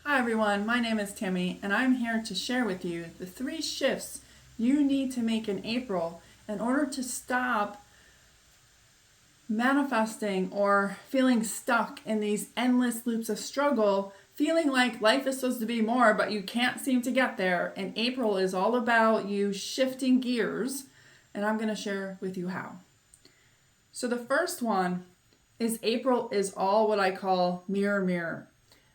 Hi everyone, my name is Tammy and I'm here to share with you the 3 shifts you need to make in April in order to stop manifesting or feeling stuck in these endless loops of struggle, feeling like life is supposed to be more but you can't seem to get there. And April is all about you shifting gears, and I'm going to share with you how. So the first one is April is all what I call mirror, mirror.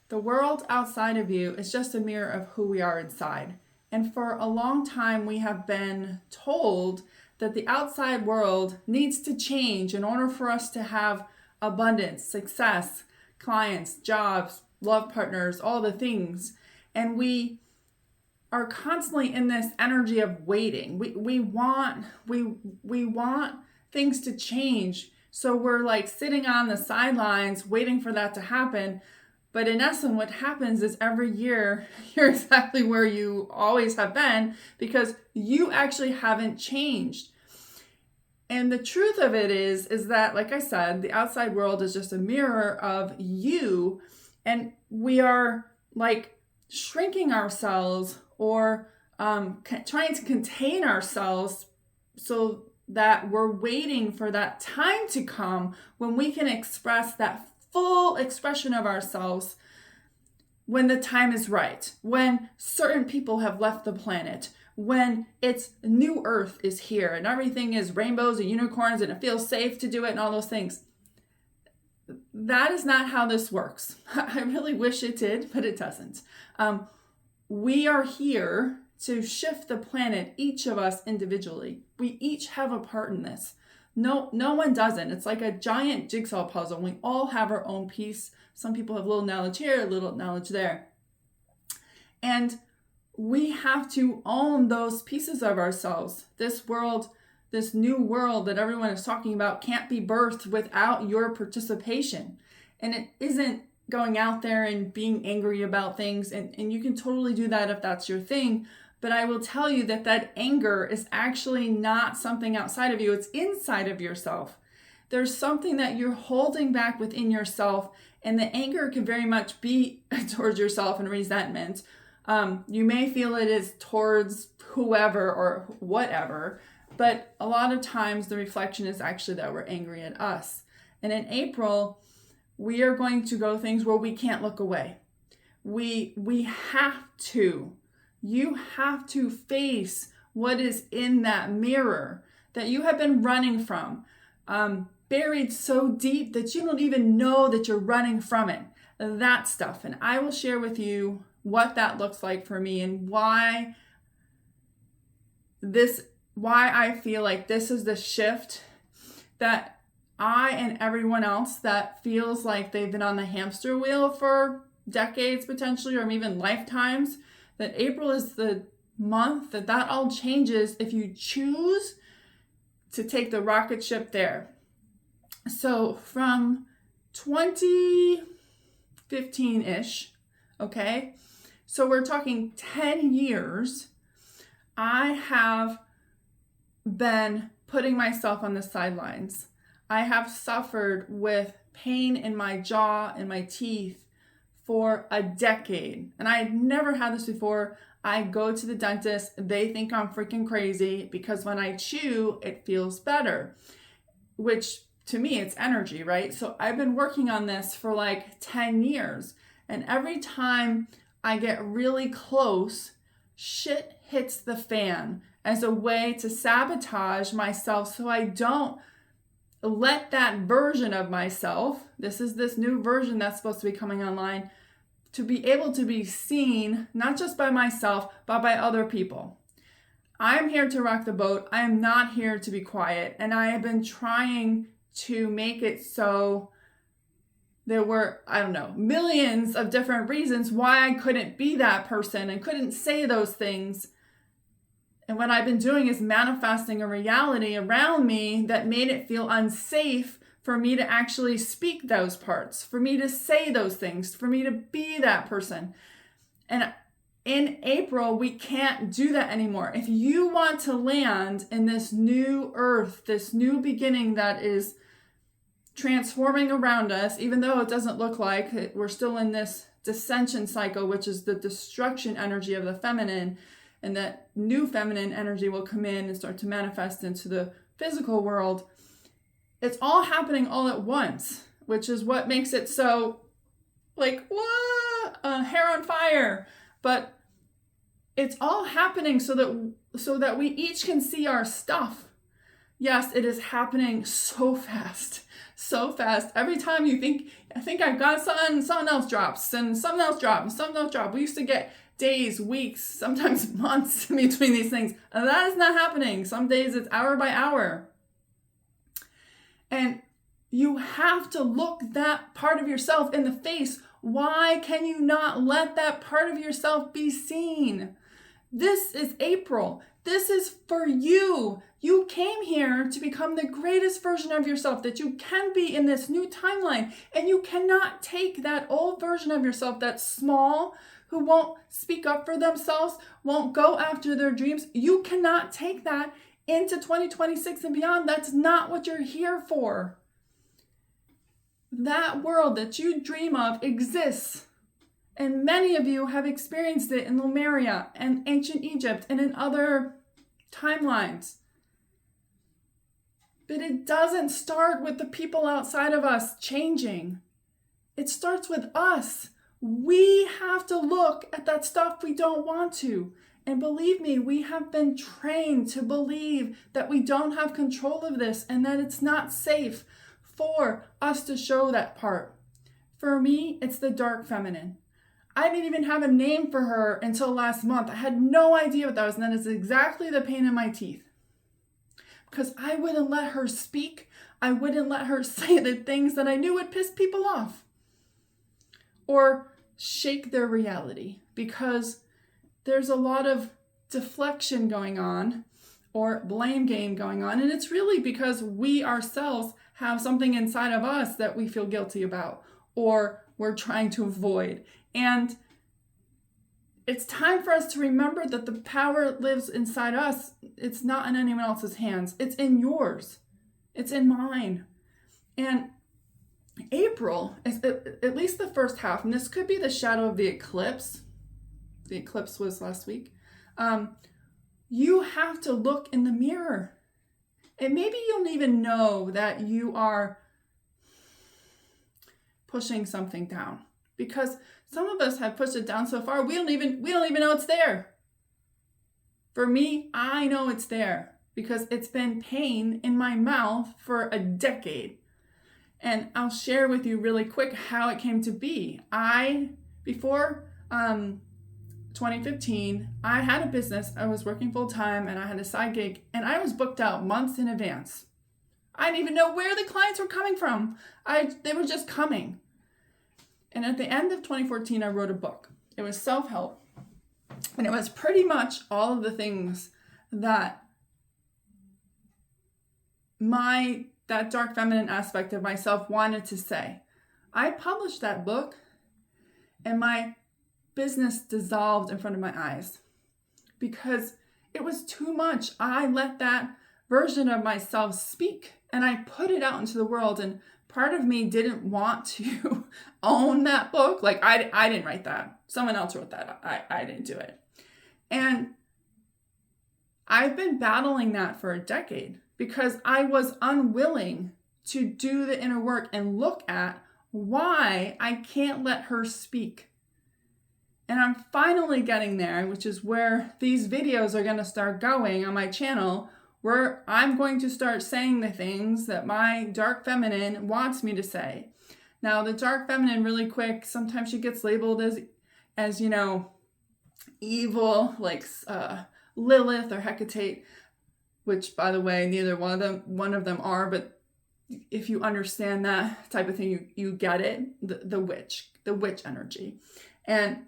The world outside of you is just a mirror of who we are inside. And for a long time, we have been told that the outside world needs to change in order for us to have abundance, success, clients, jobs, love partners, all the things. And we are constantly in this energy of waiting. We want things to change. So we're like sitting on the sidelines waiting for that to happen. But in essence, what happens is every year, you're exactly where you always have been because you actually haven't changed. And the truth of it is that, like I said, the outside world is just a mirror of you. And we are like shrinking ourselves or trying to contain ourselves so that we're waiting for that time to come when we can express that full expression of ourselves when the time is right, when certain people have left the planet, when it's new earth is here and everything is rainbows and unicorns and it feels safe to do it and all those things. That is not how this works. I really wish it did, but it doesn't. We are here to shift the planet, each of us individually. We each have a part in this. No one doesn't. It's like a giant jigsaw puzzle. We all have our own piece. Some people have a little knowledge here, a little knowledge there. And we have to own those pieces of ourselves. This world, this new world that everyone is talking about can't be birthed without your participation. And it isn't going out there and being angry about things. And you can totally do that if that's your thing. But I will tell you that anger is actually not something outside of you. It's inside of yourself. There's something that you're holding back within yourself. And the anger can very much be towards yourself and resentment. You may feel it is towards whoever or whatever. But a lot of times the reflection is actually that we're angry at us. And in April, we are going to go things where we can't look away. We have to. You have to face what is in that mirror that you have been running from, buried so deep that you don't even know that you're running from it. That stuff. And I will share with you what that looks like for me and why I feel like this is the shift that I and everyone else that feels like they've been on the hamster wheel for decades potentially, or even lifetimes, that April is the month that all changes if you choose to take the rocket ship there. So from 2015-ish, okay? So we're talking 10 years, I have been putting myself on the sidelines. I have suffered with pain in my jaw and my teeth for a decade. And I had never had this before. I go to the dentist. They think I'm freaking crazy because when I chew, it feels better, which to me, it's energy, right? So I've been working on this for like 10 years. And every time I get really close, shit hits the fan as a way to sabotage myself so I don't let that version of myself, this is this new version that's supposed to be coming online, to be able to be seen, not just by myself, but by other people. I'm here to rock the boat. I am not here to be quiet. And I have been trying to make it so there were, millions of different reasons why I couldn't be that person and couldn't say those things. And what I've been doing is manifesting a reality around me that made it feel unsafe for me to actually speak those parts, for me to say those things, for me to be that person. And in April, we can't do that anymore. If you want to land in this new earth, this new beginning that is transforming around us, even though it doesn't look like it, we're still in this dissension cycle, which is the destruction energy of the feminine, and that new feminine energy will come in and start to manifest into the physical world. It's all happening all at once, which is what makes it so like, whoa, hair on fire. But it's all happening so that we each can see our stuff. Yes, it is happening so fast, so fast. Every time you think, I think I've got something else drops, and something else drops, and something else drops. We used to get days, weeks, sometimes months in between these things. And that is not happening. Some days it's hour by hour. And you have to look that part of yourself in the face. Why can you not let that part of yourself be seen? This is April. This is for you. You came here to become the greatest version of yourself that you can be in this new timeline. And you cannot take that old version of yourself that's small, who won't speak up for themselves, won't go after their dreams. You cannot take that into 2026 and beyond. That's not what you're here for. That world that you dream of exists. And many of you have experienced it in Lemuria and ancient Egypt and in other timelines. But it doesn't start with the people outside of us changing. It starts with us. We have to look at that stuff we don't want to. And believe me, we have been trained to believe that we don't have control of this and that it's not safe for us to show that part. For me, it's the dark feminine. I didn't even have a name for her until last month. I had no idea what that was, and that is exactly the pain in my teeth. Because I wouldn't let her speak. I wouldn't let her say the things that I knew would piss people off. Or shake their reality, because there's a lot of deflection going on or blame game going on. And it's really because we ourselves have something inside of us that we feel guilty about or we're trying to avoid. And it's time for us to remember that the power lives inside us. It's not in anyone else's hands. It's in yours. It's in mine. And April is at least the first half, and this could be the shadow of the eclipse. The eclipse was last week. You have to look in the mirror. And maybe you don't even know that you are pushing something down, because some of us have pushed it down so far we don't even know it's there. For me, I know it's there because it's been pain in my mouth for a decade. And I'll share with you really quick how it came to be. Before 2015, I had a business. I was working full time and I had a side gig, and I was booked out months in advance. I didn't even know where the clients were coming from. They were just coming. And at the end of 2014, I wrote a book. It was self-help. And it was pretty much all of the things that that dark feminine aspect of myself wanted to say. I published that book and my business dissolved in front of my eyes because it was too much. I let that version of myself speak and I put it out into the world, and part of me didn't want to own that book. Like I didn't write that. Someone else wrote that. I didn't do it. And I've been battling that for a decade because I was unwilling to do the inner work and look at why I can't let her speak. And I'm finally getting there, which is where these videos are going to start going on my channel, where I'm going to start saying the things that my dark feminine wants me to say. Now, the dark feminine, really quick, sometimes she gets labeled as evil, like Lilith or Hecate, which, by the way, neither one of them are, but if you understand that type of thing, you get it, the witch energy. And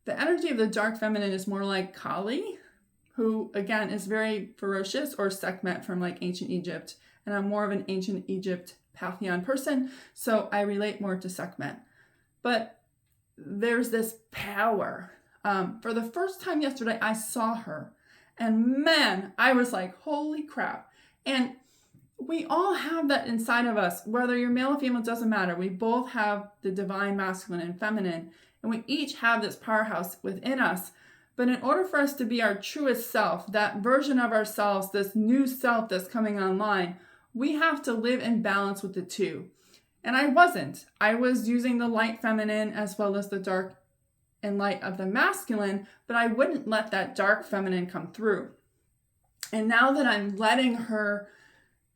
the energy of the dark feminine is more like Kali, who, again, is very ferocious, or Sekhmet from like ancient Egypt. And I'm more of an ancient Egypt pantheon person, so I relate more to Sekhmet. But there's this power. For the first time yesterday, I saw her. And man, I was like, holy crap. And we all have that inside of us, whether you're male or female, it doesn't matter. We both have the divine masculine and feminine, and we each have this powerhouse within us. But in order for us to be our truest self, that version of ourselves, this new self that's coming online, we have to live in balance with the two. And I wasn't. I was using the light feminine as well as the dark and light of the masculine, but I wouldn't let that dark feminine come through. And now that I'm letting her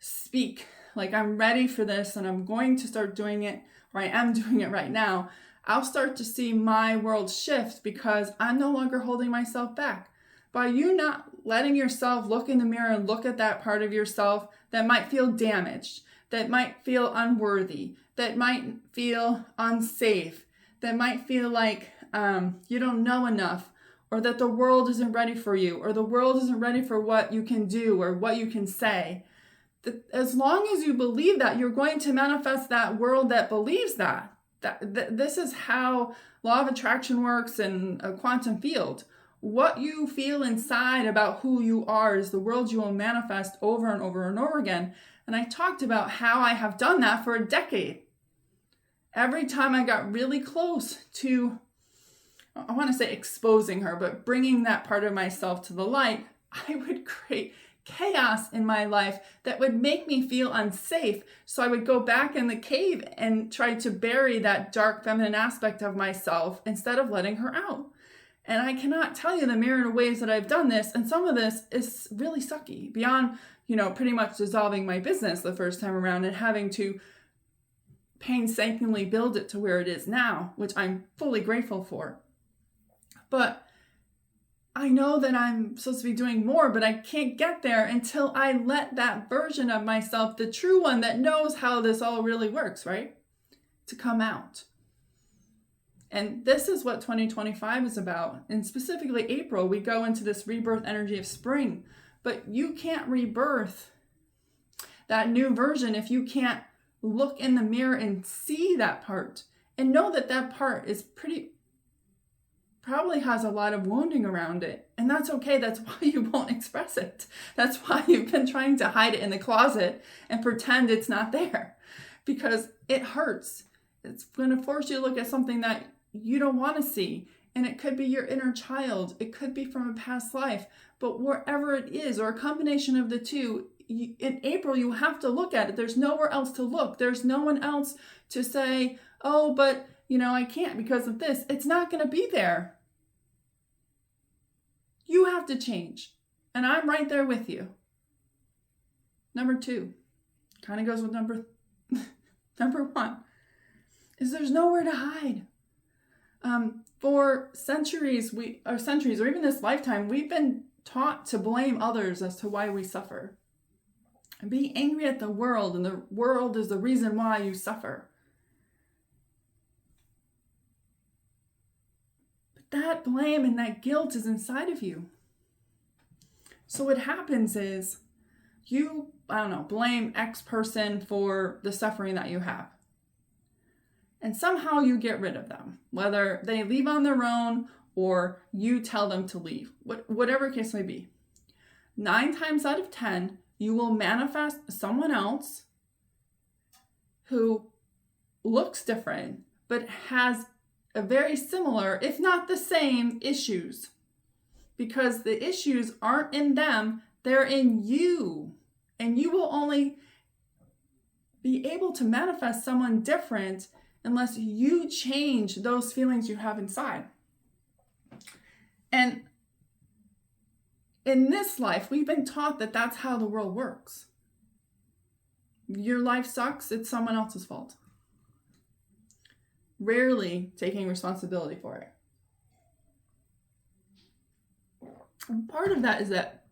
speak, like I'm ready for this and I'm going to start doing it, or I am doing it right now, I'll start to see my world shift because I'm no longer holding myself back. By you not letting yourself look in the mirror and look at that part of yourself that might feel damaged, that might feel unworthy, that might feel unsafe, that might feel like you don't know enough, or that the world isn't ready for you, or the world isn't ready for what you can do or what you can say. As long as you believe that, you're going to manifest that world that believes that. This is how law of attraction works in a quantum field. What you feel inside about who you are is the world you will manifest over and over and over again. And I talked about how I have done that for a decade. Every time I got really close to, I want to say exposing her, but bringing that part of myself to the light, I would create chaos in my life that would make me feel unsafe. So I would go back in the cave and try to bury that dark feminine aspect of myself instead of letting her out. And I cannot tell you the myriad of ways that I've done this. And some of this is really sucky, beyond, pretty much dissolving my business the first time around and having to painstakingly build it to where it is now, which I'm fully grateful for. But I know that I'm supposed to be doing more, but I can't get there until I let that version of myself, the true one that knows how this all really works, right? To come out. And this is what 2025 is about. And specifically April, we go into this rebirth energy of spring. But you can't rebirth that new version if you can't look in the mirror and see that part. And know that that part is probably has a lot of wounding around it. And that's okay. That's why you won't express it. That's why you've been trying to hide it in the closet and pretend it's not there. Because it hurts. It's going to force you to look at something that you don't want to see. And it could be your inner child. It could be from a past life. But wherever it is, or a combination of the two, in April, you have to look at it. There's nowhere else to look. There's no one else to say, oh, but, I can't because of this. It's not going to be there. You have to change. And I'm right there with you. Number 2, kind of goes with number 1, is there's nowhere to hide. For centuries, or even this lifetime, we've been taught to blame others as to why we suffer. And be angry at the world, and the world is the reason why you suffer. But that blame and that guilt is inside of you. So what happens is you, blame X person for the suffering that you have. And somehow you get rid of them, whether they leave on their own or you tell them to leave, whatever case may be. 9 times out of 10, you will manifest someone else who looks different, but has a very similar, if not the same, issues. Because the issues aren't in them, they're in you. And you will only be able to manifest someone different unless you change those feelings you have inside. And in this life, we've been taught that that's how the world works. Your life sucks, it's someone else's fault. Rarely taking responsibility for it. And part of that is that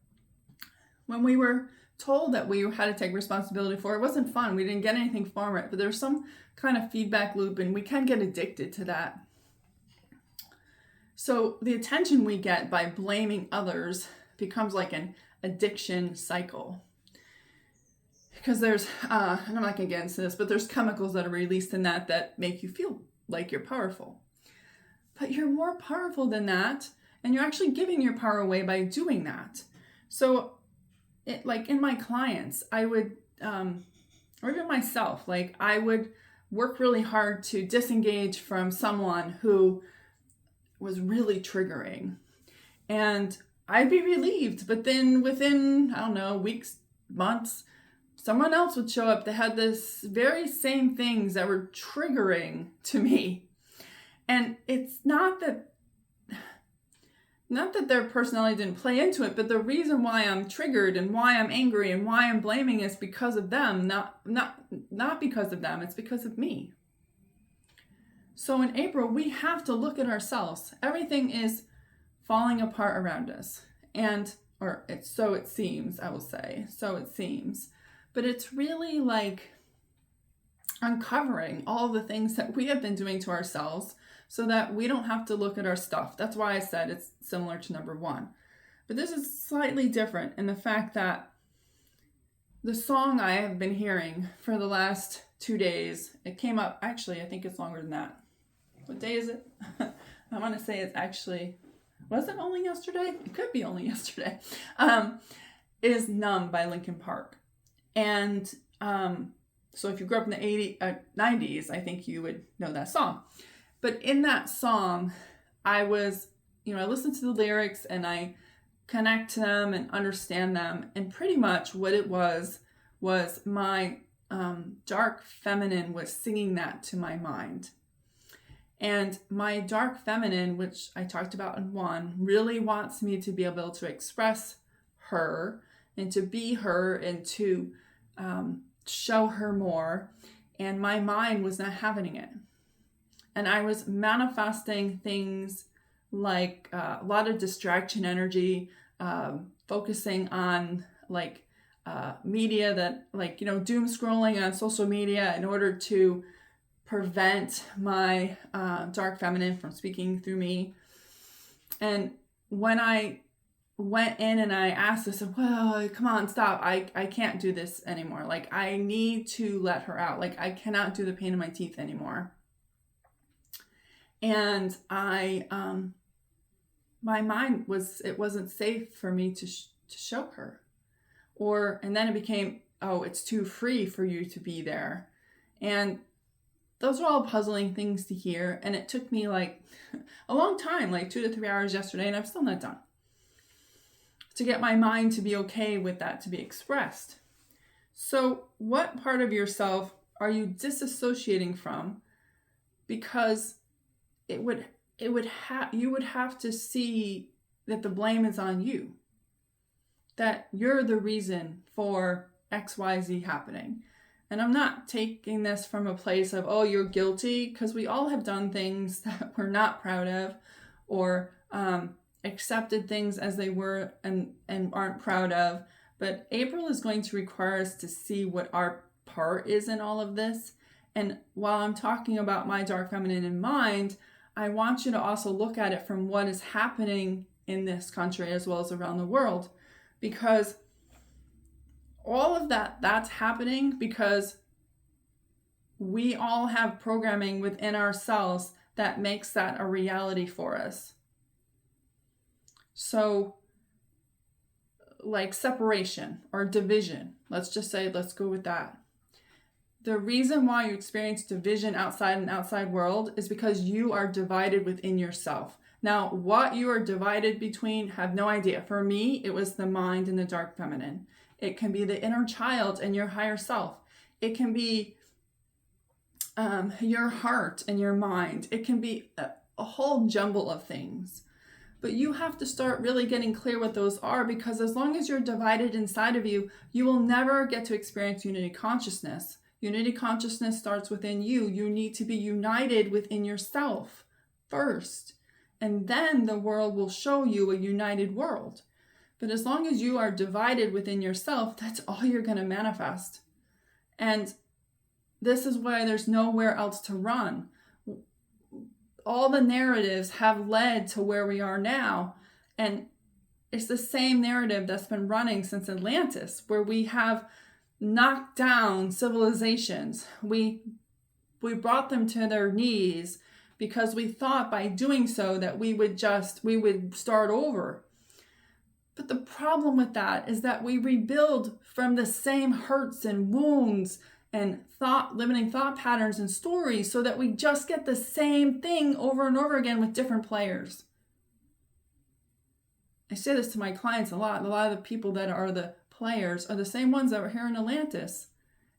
when we were told that we had to take responsibility for it, it wasn't fun. We didn't get anything from it, but there's some kind of feedback loop and we can get addicted to that. So the attention we get by blaming others becomes like an addiction cycle. Because there's, and I'm not going to get into this, but there's chemicals that are released in that make you feel like you're powerful. But you're more powerful than that, and you're actually giving your power away by doing that. So like in my clients, I would or even myself, like I would work really hard to disengage from someone who was really triggering. And I'd be relieved. But then within, I don't know, weeks, months, someone else would show up that had this very same things that were triggering to me. And it's not that their personality didn't play into it, but the reason why I'm triggered and why I'm angry and why I'm blaming is because of them, not because of them, it's because of me. So in April, we have to look at ourselves. Everything is falling apart around us. So it seems, I will say. So it seems. But it's really like uncovering all the things that we have been doing to ourselves so that we don't have to look at our stuff. That's why I said it's similar to number 1. But this is slightly different in the fact that the song I have been hearing for the last 2 days, it came up, actually, I think it's longer than that. What day is it? I want to say it's actually, was it only yesterday? It could be only yesterday. Is Numb by Linkin Park. And so if you grew up in the 90s, I think you would know that song. But in that song, I listened to the lyrics and I connect to them and understand them. And pretty much what it was my dark feminine was singing that to my mind. And my dark feminine, which I talked about in 1, really wants me to be able to express her and to be her and to show her more. And my mind was not having it. And I was manifesting things like a lot of distraction energy, focusing on media that doom scrolling on social media in order to prevent my dark feminine from speaking through me. And when I went in and I asked, I said, well, come on, stop. I can't do this anymore. Like, I need to let her out. Like, I cannot do the pain in my teeth anymore. And my mind it wasn't safe for me to show her. And then it became, oh, it's too free for you to be there. And those are all puzzling things to hear. And it took me like a long time, like 2 to 3 hours yesterday, and I'm still not done, to get my mind to be okay with that, to be expressed. So what part of yourself are you disassociating from? Because you would have to see that the blame is on you, that you're the reason for XYZ happening. And I'm not taking this from a place of, oh, you're guilty, because we all have done things that we're not proud of, or accepted things as they were and aren't proud of. But April is going to require us to see what our part is in all of this. And while I'm talking about my dark feminine in mind, I want you to also look at it from what is happening in this country as well as around the world. Because all of that's happening because we all have programming within ourselves that makes that a reality for us. So, like separation or division, let's go with that. The reason why you experience division outside an outside world is because you are divided within yourself. Now, what you are divided between, have no idea. For me, it was the mind and the dark feminine. It can be the inner child and your higher self. It can be your heart and your mind. It can be a whole jumble of things. But you have to start really getting clear what those are, because as long as you're divided inside of you, you will never get to experience unity consciousness. Unity consciousness starts within you. You need to be united within yourself first. And then the world will show you a united world. But as long as you are divided within yourself, that's all you're going to manifest. And this is why there's nowhere else to run. All the narratives have led to where we are now. And it's the same narrative that's been running since Atlantis, where we have knocked down civilizations. We brought them to their knees because we thought by doing so that we would start over. But the problem with that is that we rebuild from the same hurts and wounds and limiting thought patterns and stories so that we just get the same thing over and over again with different players. I say this to my clients a lot. A lot of the people that are the players are the same ones that were here in Atlantis.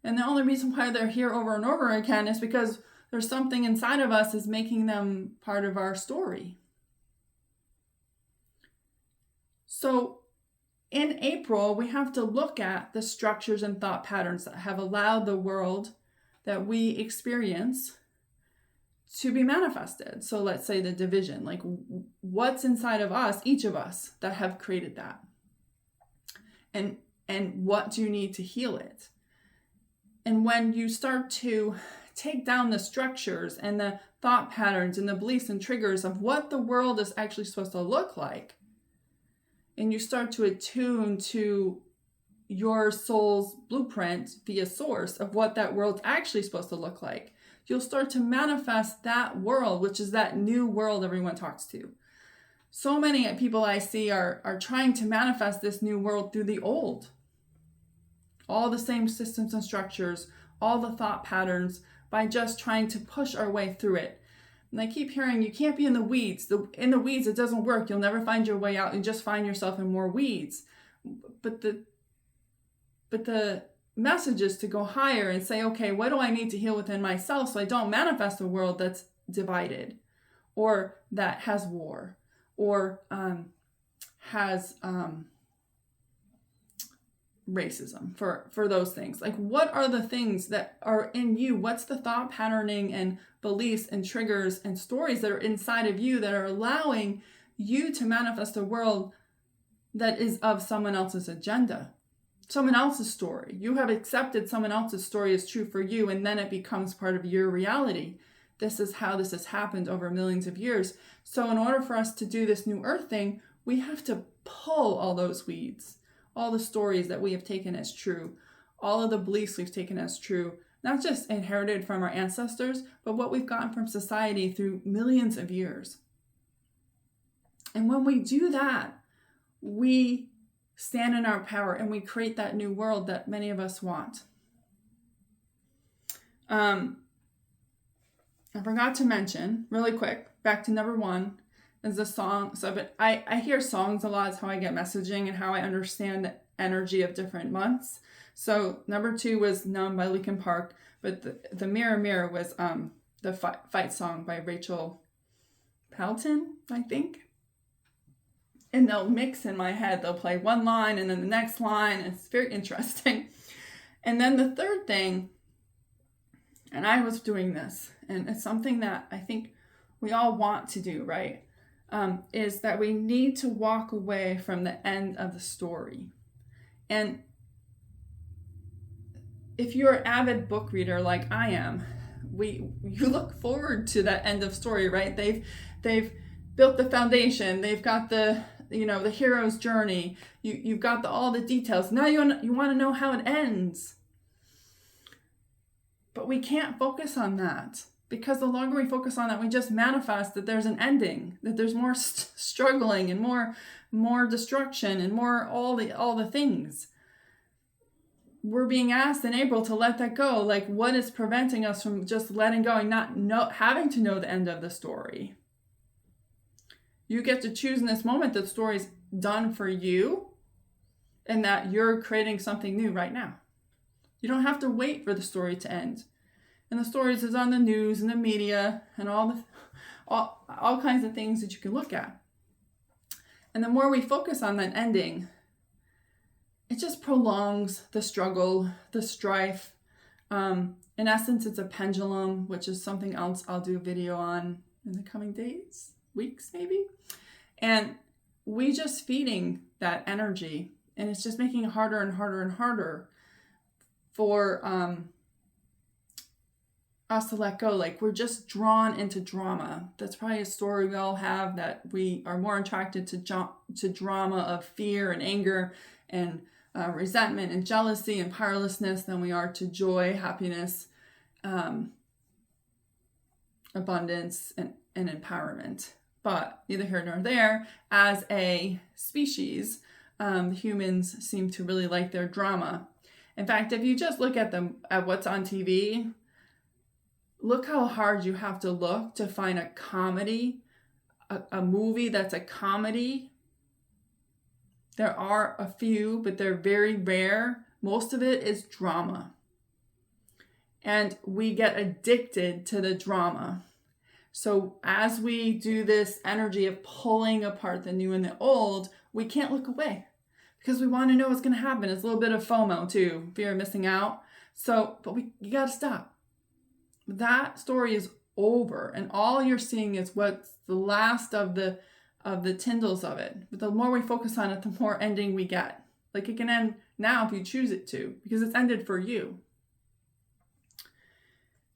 And the only reason why they're here over and over again is because there's something inside of us is making them part of our story. So in April, we have to look at the structures and thought patterns that have allowed the world that we experience to be manifested. So let's say the division, like what's inside of us, each of us, that have created that. And what do you need to heal it? And when you start to take down the structures and the thought patterns and the beliefs and triggers of what the world is actually supposed to look like, and you start to attune to your soul's blueprint via source of what that world's actually supposed to look like, you'll start to manifest that world, which is that new world everyone talks to. So many people I see are trying to manifest this new world through the old. All the same systems and structures, all the thought patterns, by just trying to push our way through it. And I keep hearing, you can't be in the weeds. In the weeds, it doesn't work. You'll never find your way out. You just find yourself in more weeds. But the message is to go higher and say, okay, what do I need to heal within myself so I don't manifest a world that's divided or that has war or has racism, for those things. Like, what are the things that are in you? What's the thought patterning and beliefs and triggers and stories that are inside of you that are allowing you to manifest a world that is of someone else's agenda, someone else's story? You have accepted someone else's story as true for you, and then it becomes part of your reality. This is how this has happened over millions of years. So in order for us to do this new earth thing, we have to pull all those weeds, all the stories that we have taken as true, all of the beliefs we've taken as true, not just inherited from our ancestors, but what we've gotten from society through millions of years. And when we do that, we stand in our power and we create that new world that many of us want. I forgot to mention, really quick, back to number 1, is the song. So I hear songs a lot. It's how I get messaging and how I understand the energy of different months. So number 2 was Numb by Linkin Park, but the Mirror Mirror was the fight song by Rachel Pelton, I think. And they'll mix in my head. They'll play one line and then the next line. And it's very interesting. And then the third thing, and I was doing this, and it's something that I think we all want to do, right? Is that we need to walk away from the end of the story. And if you're an avid book reader like I am, you look forward to that end of story, right? They've built the foundation. They've got the hero's journey. You've got all the details. Now you want to know how it ends. But we can't focus on that, because the longer we focus on that, we just manifest that there's an ending, that there's more struggling and more destruction and more all the things. We're being asked in April to let that go. Like, what is preventing us from just letting go and not having to know the end of the story? You get to choose in this moment that the story's done for you and that you're creating something new right now. You don't have to wait for the story to end. And the stories is on the news and the media and all kinds of things that you can look at. And the more we focus on that ending, it just prolongs the struggle, the strife. In essence, it's a pendulum, which is something else I'll do a video on in the coming days, weeks maybe. And we just feeding that energy, and it's just making it harder and harder and harder for us to let go. Like, we're just drawn into drama. That's probably a story we all have, that we are more attracted to drama of fear and anger and resentment and jealousy and powerlessness than we are to joy, happiness, abundance, and empowerment. But neither here nor there, as a species, Humans seem to really like their drama. In fact, if you just look at what's on TV, look how hard you have to look to find a comedy, a movie that's a comedy. There are a few, but they're very rare. Most of it is drama. And we get addicted to the drama. So as we do this energy of pulling apart the new and the old, we can't look away because we want to know what's going to happen. It's a little bit of FOMO too, fear of missing out. But you got to stop. That story is over, and all you're seeing is what's the last of the tindles of it. But the more we focus on it, the more ending we get. Like, it can end now if you choose it to, because it's ended for you.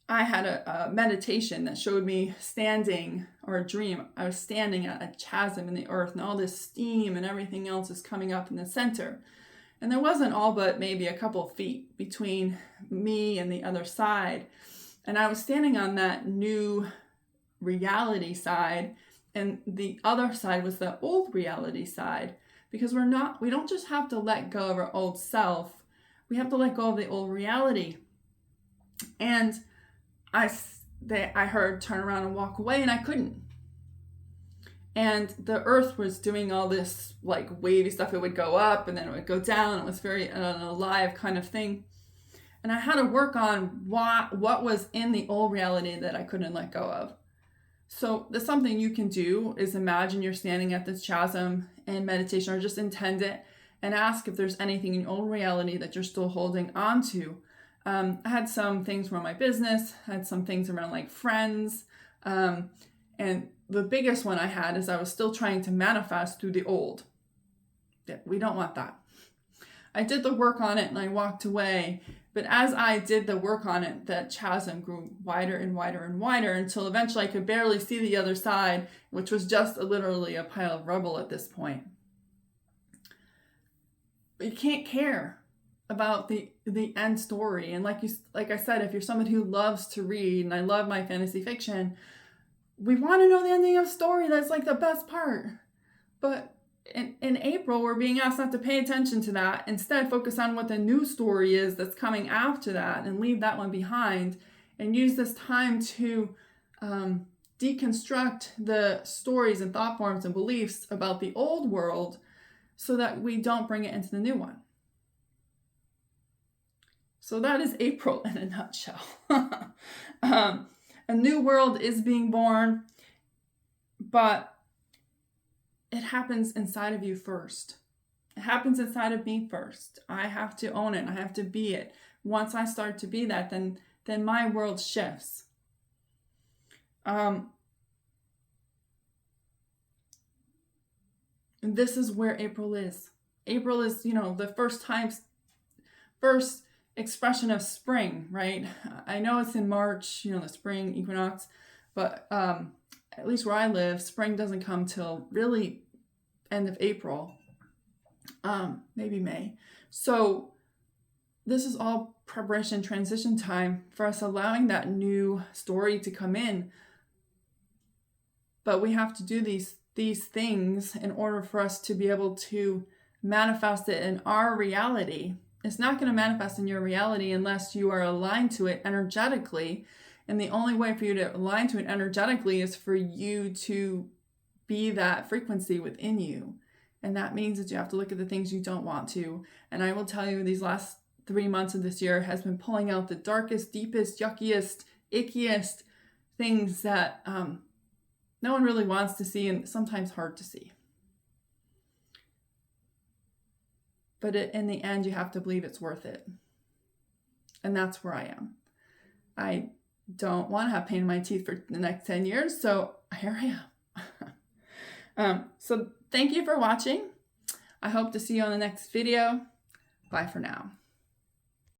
I had a meditation that showed me standing, or a dream. I was standing at a chasm in the earth, and all this steam and everything else is coming up in the center. And there wasn't all but maybe a couple of feet between me and the other side. And I was standing on that new reality side, and the other side was the old reality side. Because we don't just have to let go of our old self, we have to let go of the old reality. And I heard turn around and walk away, and I couldn't. And the earth was doing all this like wavy stuff. It would go up and then it would go down. It was very an alive kind of thing. And I had to work on what was in the old reality that I couldn't let go of. So there's something you can do is imagine you're standing at this chasm in meditation, or just intend it and ask if there's anything in old reality that you're still holding on to. I had some things around my business, I had some things around like friends. And the biggest one I had is I was still trying to manifest through the old. Yeah, we don't want that. I did the work on it and I walked away. But as I did the work on it, that chasm grew wider and wider and wider until eventually I could barely see the other side, which was just literally a pile of rubble at this point. But you can't care about the end story. And like I said, if you're somebody who loves to read, and I love my fantasy fiction, we want to know the ending of story. That's like the best part. But in April, we're being asked not to pay attention to that. Instead, focus on what the new story is that's coming after that, and leave that one behind, and use this time to deconstruct the stories and thought forms and beliefs about the old world so that we don't bring it into the new one. So that is April in a nutshell. A new world is being born, but it happens inside of you first. It happens inside of me first. I have to own it. I have to be it. Once I start to be that, then my world shifts. And this is where April is. April is, the first expression of spring, right? I know it's in March, the spring equinox, but at least where I live, spring doesn't come till really end of April, maybe May. So this is all preparation, transition time for us, allowing that new story to come in. But we have to do these things in order for us to be able to manifest it in our reality. It's not going to manifest in your reality unless you are aligned to it energetically. And the only way for you to align to it energetically is for you to be that frequency within you. And that means that you have to look at the things you don't want to. And I will tell you, these last 3 months of this year has been pulling out the darkest, deepest, yuckiest, ickiest things that no one really wants to see, and sometimes hard to see. But in the end, you have to believe it's worth it. And that's where I am. I don't want to have pain in my teeth for the next 10 years, so here I am. So thank you for watching. I hope to see you on the next video. Bye for now.